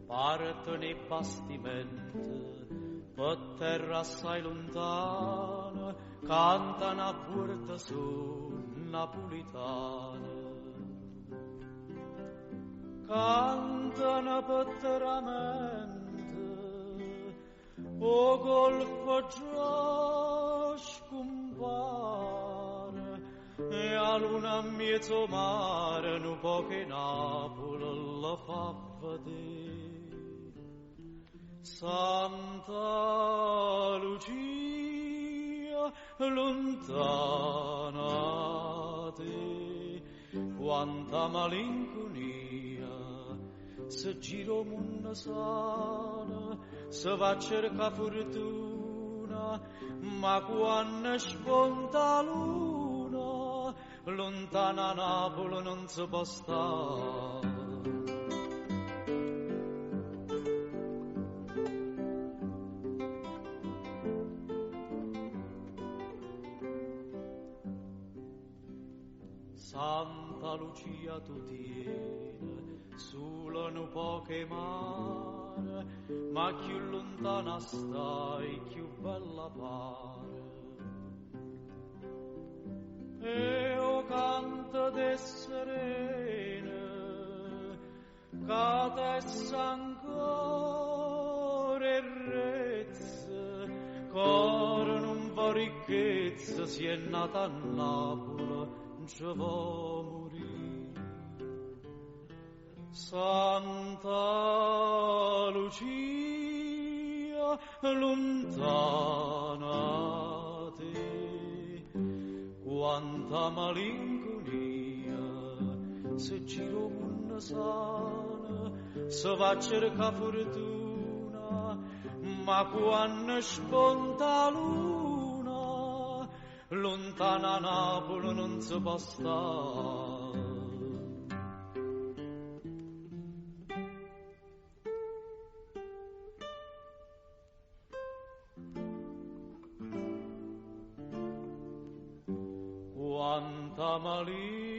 Partono i bastimenti per terra assai lontana, cantano a porta su napolitana. Cantano petteramente, o golfo già scompare, e a luna mezzo mare, un po' che Napoli la fa vedere. Santa Lucia, lontana te, quanta malinconia, se giro munna sana, se va a cercare fortuna, ma quando sponta luna, lontana Napoli non si può stare. Santa Lucia tu tieni, sulla un po' che mare, ma più lontana stai, più bella pare. E o canto de serene, catessa ancora e rezza, coro non va ricchezza, si è nata a Napoli, ci va morire. Santa Lucia, lontana te, quanta malinconia, se giro munna sana, se va a cercare fortuna, ma quando sponta luna, lontana Napoli non si può stare. Quanta malinconia,